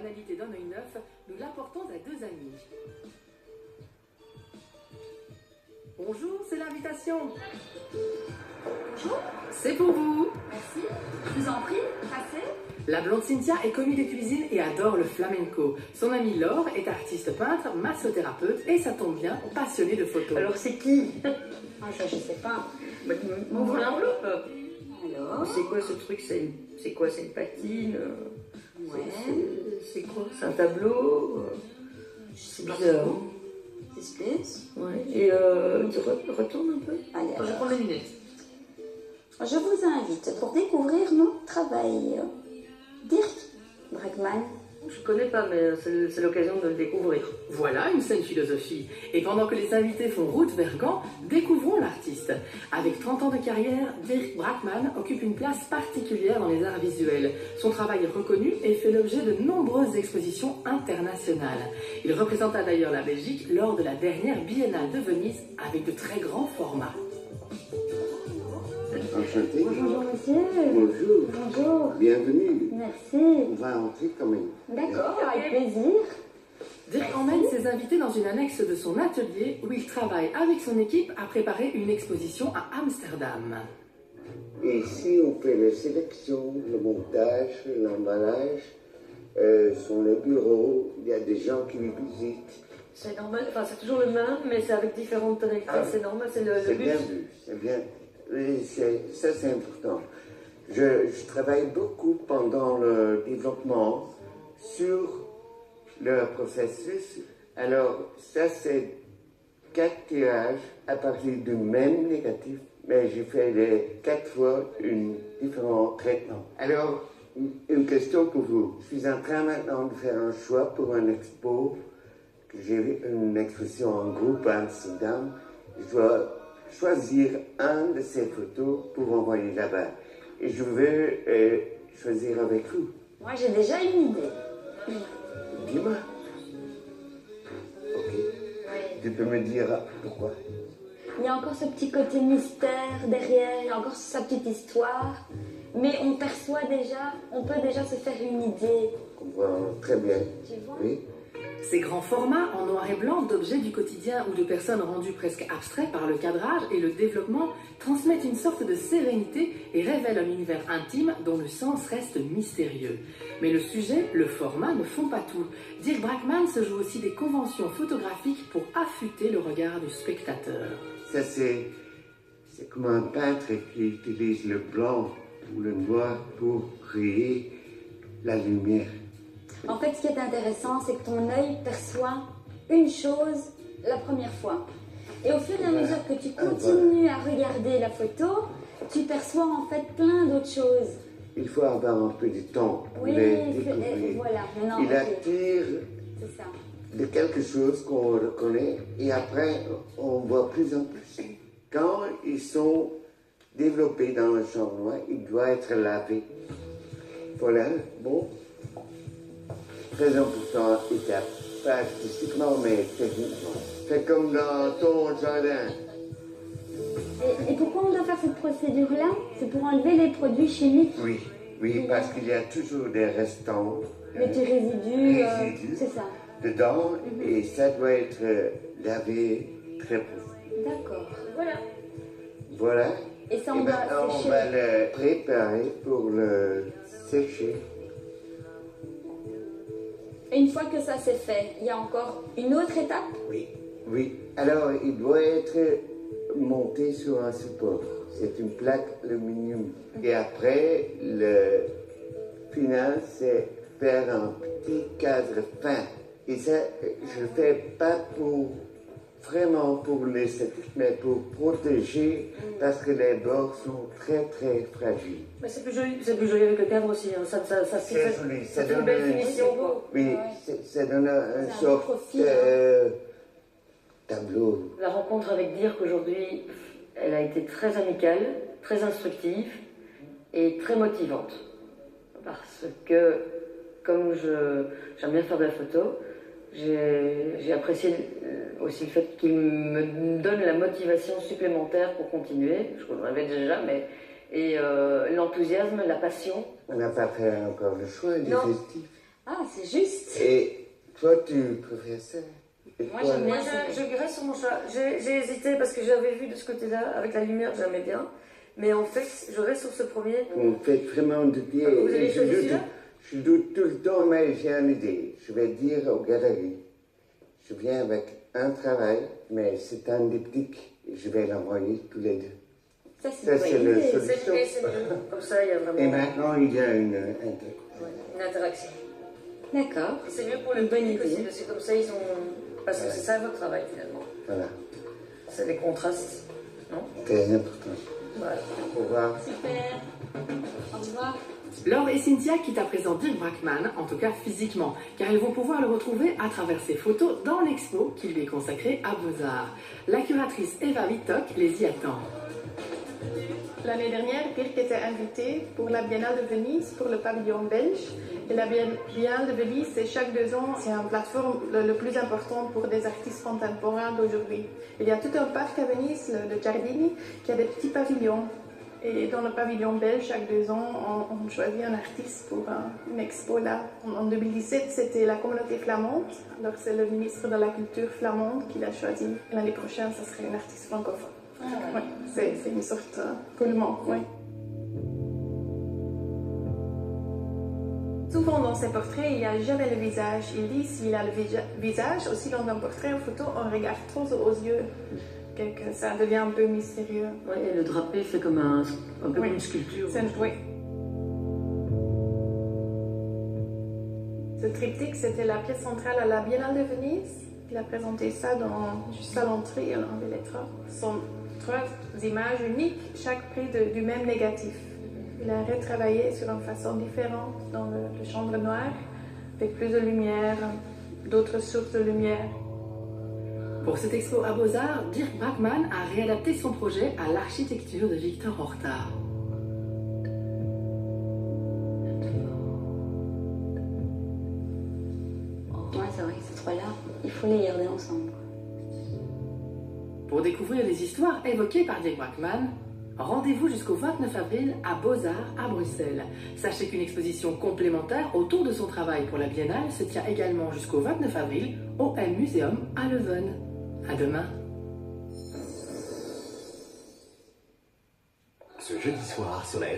banalité d'un œil neuf, nous l'apportons à deux amis. Bonjour, c'est l'invitation. Bonjour. C'est pour vous. Merci. Je vous en prie, passez. La blonde Cynthia est commis de cuisine et adore le flamenco. Son amie Laure est artiste peintre, massothérapeute et ça tombe bien, passionnée de photos. Alors c'est qui? Ah, ça, je sais pas. M'ouvre l'enveloppe. Alors. C'est quoi ce truc? C'est quoi? C'est une patine? Ouais. C'est quoi? C'est un tableau? C'est bizarre. Suspense. Ouais. Et tu retournes un peu. Allez, Je alors. prends les lunettes. Je vous invite pour découvrir mon travail. Dirk Brackman. Je connais pas, mais c'est l'occasion de le découvrir. Voilà une saine philosophie. Et pendant que les invités font route vers Gand, découvrons l'artiste. Avec 30 ans de carrière, Dirk Brackman occupe une place particulière dans les arts visuels. Son travail est reconnu et fait l'objet de nombreuses expositions internationales. Il représenta d'ailleurs la Belgique lors de la dernière Biennale de Venise avec de très grands formats. Enchanté. Bonjour monsieur. Bonjour. Bonjour. Bienvenue. Merci. On va entrer quand même. D'accord, avec plaisir. Dirk emmène ses invités dans une annexe de son atelier où il travaille avec son équipe à préparer une exposition à Amsterdam. Et ici, on fait la sélection, le montage, l'emballage, sur le bureau. Il y a des gens qui les visitent. C'est normal, enfin c'est toujours le même, mais c'est avec différentes tonalités. Ah. C'est normal, c'est le C'est but. bien vu, c'est bien. Et ça, c'est important. Je travaille beaucoup pendant le développement sur le processus. Alors, ça, c'est 4 tirages à partir du même négatif, mais j'ai fait les 4 fois un différent traitement. Alors, une question pour vous. Je suis en train maintenant de faire un choix pour un expo, que j'ai une exposition en groupe à Amsterdam. Je dois choisir un de ces photos pour envoyer là-bas. Et je veux choisir avec vous. Moi, j'ai déjà une idée. Dis-moi. Ok. Tu peux me dire pourquoi? Il y a encore ce petit côté mystère derrière, il y a encore sa petite histoire. Mais on perçoit déjà, on peut déjà se faire une idée. Je comprends très bien. Tu vois? Oui. Ces grands formats en noir et blanc d'objets du quotidien ou de personnes rendues presque abstraites par le cadrage et le développement transmettent une sorte de sérénité et révèlent un univers intime dont le sens reste mystérieux. Mais le sujet, le format ne font pas tout. Dirk Brackman se joue aussi des conventions photographiques pour affûter le regard du spectateur. Ça, c'est comme un peintre qui utilise le blanc ou le noir pour créer la lumière. En fait, ce qui est intéressant, c'est que ton œil perçoit une chose la première fois. Et au fur et à mesure que tu continues à regarder la photo, tu perçois en fait plein d'autres choses. Il faut avoir un peu de temps pour Oui, les et découvrir. voilà. Non, Il ok. attire C'est ça. de quelque chose qu'on reconnaît et après on voit plus en plus. Quand ils sont développés dans le champ noir, il doit être lavé. Voilà, bon. Très important étape, pas artistiquement mais techniquement. C'est comme dans ton jardin. Et pourquoi on doit faire cette procédure-là? C'est pour enlever les produits chimiques, Oui, parce qu'il y a toujours des restants. les petits résidus. Résidus. C'est ça. Dedans et ça doit être lavé très profond. D'accord. Voilà. Voilà. Et ça, Et on doit maintenant, on sécher. va le préparer pour le sécher. Et une fois que ça c'est fait, il y a encore une autre étape. Oui. Alors, il doit être monté sur un support. C'est une plaque aluminium. Et après, le final, c'est faire un petit cadre fin. Et ça, je ne le fais pas vraiment pour l'esthétique, mais pour protéger, parce que les bords sont très, très fragiles. Mais c'est plus joli avec le cadre aussi. Hein. Ça C'est joli. ça fait une belle finition. Oui, ça donne un C'est un sorte profil, tableau. La rencontre avec Dirk aujourd'hui, elle a été très amicale, très instructive et très motivante. Parce que, comme j'aime bien faire de la photo, j'ai apprécié aussi le fait qu'il me donne la motivation supplémentaire pour continuer. Je le rêvais déjà, mais l'enthousiasme, la passion. On n'a pas fait encore le choix du Non. festif. Ah, Ah, c'est juste. Et toi, tu préfères ça? Et Moi, toi, j'aime bien. Moi, je reste sur mon choix. J'ai hésité parce que j'avais vu de ce côté-là, avec la lumière, j'aimais bien. Mais en fait, je reste sur ce premier. Vous faites vraiment de bien. Vous avez je choisi doute, celui-là? je doute tout le temps, mais j'ai une idée. Je vais dire aux galeries. Je viens avec un travail, mais c'est un diptyque. Je vais l'envoyer tous les deux. Ça, c'est Ça, une c'est bonne le idée. solution. C'est mieux. Comme ça, il y a vraiment Et maintenant, il y a une une interaction. D'accord. Et c'est mieux pour le Une bonne public idée. aussi, parce que comme ça, ils ont. Parce que c'est ça votre travail finalement. Voilà, C'est les contrastes, non? très important. Voilà. Au revoir. Super. Au revoir. Laure et Cynthia quittent à présent Dirk Brackmann, en tout cas physiquement, car elles vont pouvoir le retrouver à travers ses photos dans l'expo qui lui est consacrée à Beaux-Arts. La curatrice Eva Wittok les y attend. L'année dernière, Dirk était invité pour la Biennale de Venise pour le pavillon belge. Et la Biennale de Venise, c'est chaque 2 ans, c'est une plateforme le plus importante pour des artistes contemporains d'aujourd'hui. Il y a tout un parc à Venise, le Giardini, qui a des petits pavillons. Et dans le pavillon belge, chaque 2 ans, on choisit un artiste pour une expo là. En 2017, c'était la communauté flamande. Alors c'est le ministre de la Culture flamande qui l'a choisi. L'année prochaine, ça serait un artiste francophone. Ouais, c'est une sorte coulement, oui. Souvent dans ces portraits, il n'y a jamais le visage. Il dit s'il a le visage, aussi dans un portrait, en photo, on regarde trop aux yeux. Que ça devient un peu mystérieux. Ouais, et le drapé fait comme un peu Oui. comme une sculpture. Oui. Ce triptyque, c'était la pièce centrale à la Biennale de Venise. Il a présenté ça juste à l'entrée, dans les lettres. Ce sont 3 images uniques, chaque pris du même négatif. Il a retravaillé sur une façon différente dans le chambre noire, avec plus de lumière, d'autres sources de lumière. Pour cette expo à Beaux-Arts, Dirk Brackmann a réadapté son projet à l'architecture de Victor Horta. Ouais, c'est vrai que ces 3-là, il faut les garder ensemble. Pour découvrir les histoires évoquées par Dirk Brackmann, rendez-vous jusqu'au 29 avril à Beaux-Arts à Bruxelles. Sachez qu'une exposition complémentaire autour de son travail pour la Biennale se tient également jusqu'au 29 avril au M-Museum à Leuven. À demain. Ce jeudi soir sur la